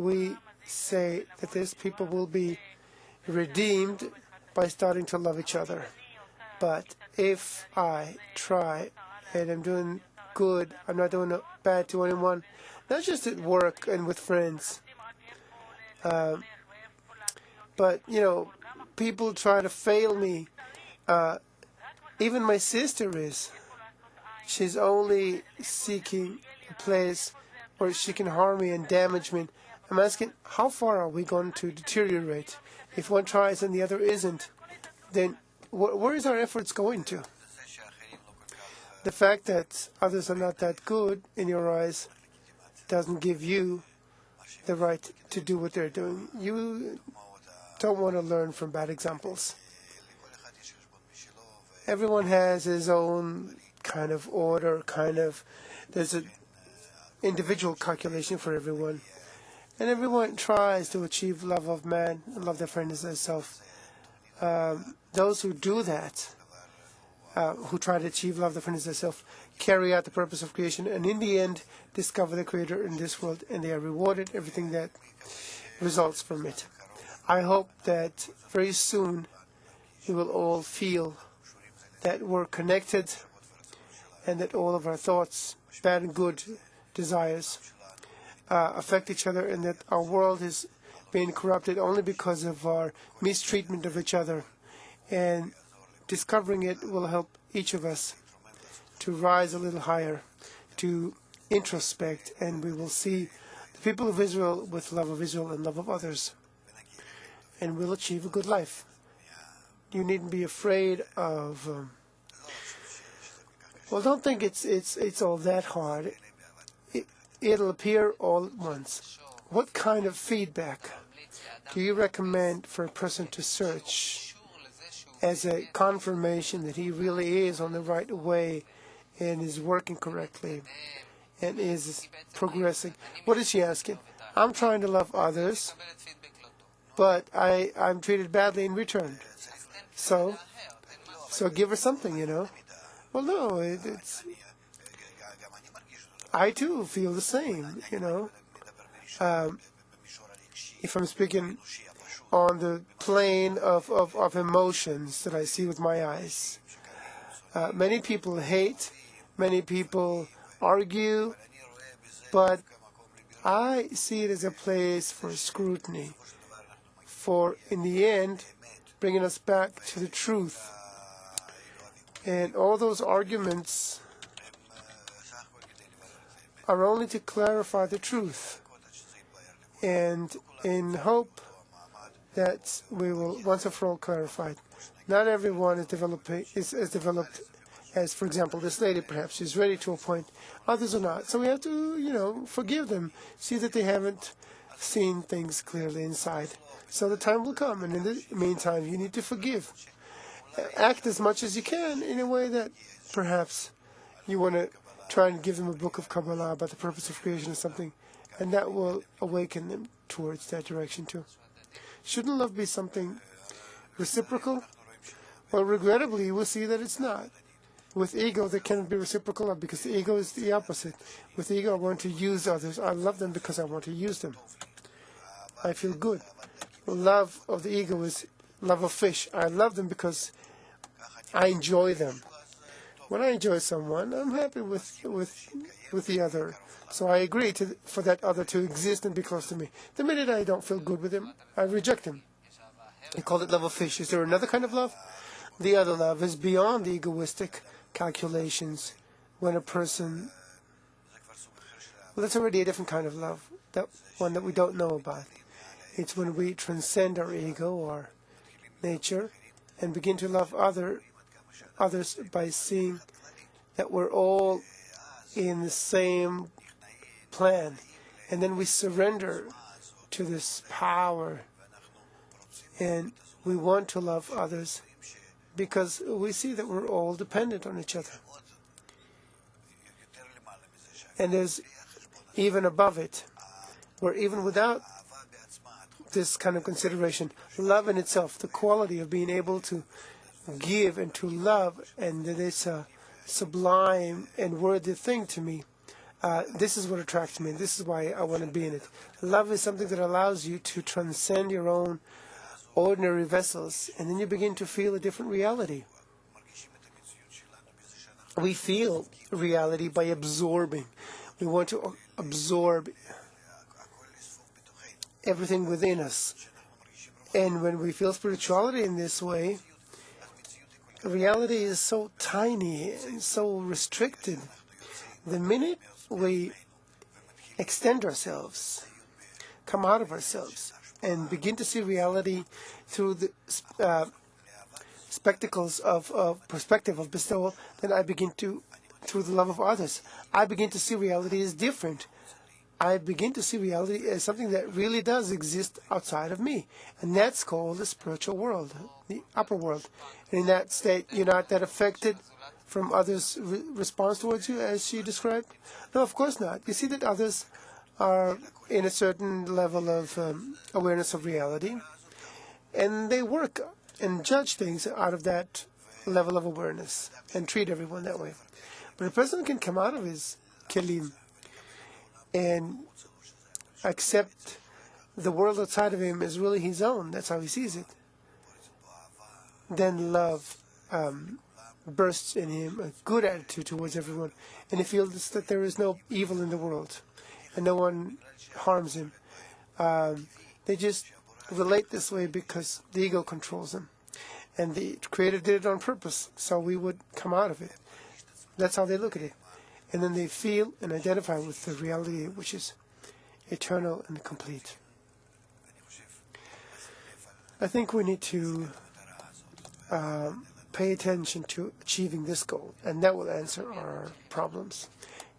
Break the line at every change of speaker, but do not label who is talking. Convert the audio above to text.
we say that these people will be redeemed by starting to love each other. But if I try and I'm doing good, I'm not doing bad to anyone, not just at work and with friends, but, people try to fail me. Even my sister is. She's only seeking a place where she can harm me and damage me. I'm asking, how far are we going to deteriorate? If one tries and the other isn't, then where is our efforts going to? The fact that others are not that good in your eyes doesn't give you the right to do what they're doing. You don't want to learn from bad examples. Everyone has his own kind of order, there's an individual calculation for everyone. And everyone tries to achieve love of man, love their friend as themselves. Those who do that, who try to achieve love of their friend as themselves, carry out the purpose of creation, and in the end, discover the Creator in this world, and they are rewarded everything that results from it. I hope that very soon you will all feel that we're connected and that all of our thoughts, bad and good desires, affect each other, and that our world is being corrupted only because of our mistreatment of each other. And discovering it will help each of us to rise a little higher, to introspect, and we will see the people of Israel with love of Israel and love of others, and we'll achieve a good life. You needn't be afraid of. Don't think it's all that hard. It'll appear all at once. What kind of feedback do you recommend for a person to search as a confirmation that he really is on the right way and is working correctly and is progressing? What is she asking? I'm trying to love others, but I'm treated badly in return. So give her something, Well, no, it's. I too feel the same, If I'm speaking on the plane of emotions that I see with my eyes, many people hate, many people argue, but I see it as a place for scrutiny, for in the end, bringing us back to the truth. And all those arguments are only to clarify the truth, and in hope that we will once and for all clarify it. Not everyone is as developed as, for example, this lady. Perhaps she's ready to a point. Others are not. So we have to, forgive them. See that they haven't seen things clearly inside. So the time will come, and in the meantime, you need to forgive. Act as much as you can in a way that perhaps you want to try and give them a book of Kabbalah about the purpose of creation or something, and that will awaken them towards that direction too. Shouldn't love be something reciprocal? Well, regrettably, you will see that it's not. With ego, there cannot be reciprocal love because the ego is the opposite. With ego, I want to use others. I love them because I want to use them. I feel good. Love of the ego is love of fish. I love them because I enjoy them. When I enjoy someone, I'm happy with the other. So I agree for that other to exist and be close to me. The minute I don't feel good with him, I reject him. You call it love of fish. Is there another kind of love? The other love is beyond the egoistic calculations. When a person... Well, that's already a different kind of love. That one that we don't know about. It's when we transcend our ego, our nature, and begin to love others by seeing that we're all in the same plan. And then we surrender to this power. And we want to love others because we see that we're all dependent on each other. And there's even above it, where even without this kind of consideration, love in itself, the quality of being able to give and to love, and that it's a sublime and worthy thing to me. this is what attracts me, and this is why I want to be in it. Love is something that allows you to transcend your own ordinary vessels, and then you begin to feel a different reality. We feel reality by absorbing. We want to absorb everything within us. And when we feel spirituality in this way, reality is so tiny and so restricted. The minute we extend ourselves, come out of ourselves, and begin to see reality through the spectacles of perspective of bestowal, then I begin to, through the love of others, I begin to see reality as different. I begin to see reality as something that really does exist outside of me. And that's called the spiritual world, the upper world. And in that state, you're not that affected from others' response towards you, as she described? No, of course not. You see that others are in a certain level of awareness of reality, and they work and judge things out of that level of awareness and treat everyone that way. But a person can come out of his kelim and accept the world outside of him is really his own. That's how he sees it. Then love bursts in him, a good attitude towards everyone, and he feels that there is no evil in the world and no one harms him. They just relate this way because the ego controls them, and the Creator did it on purpose so we would come out of it. That's how they look at it. And then they feel and identify with the reality which is eternal and complete. I think we need to pay attention to achieving this goal, and that will answer our problems.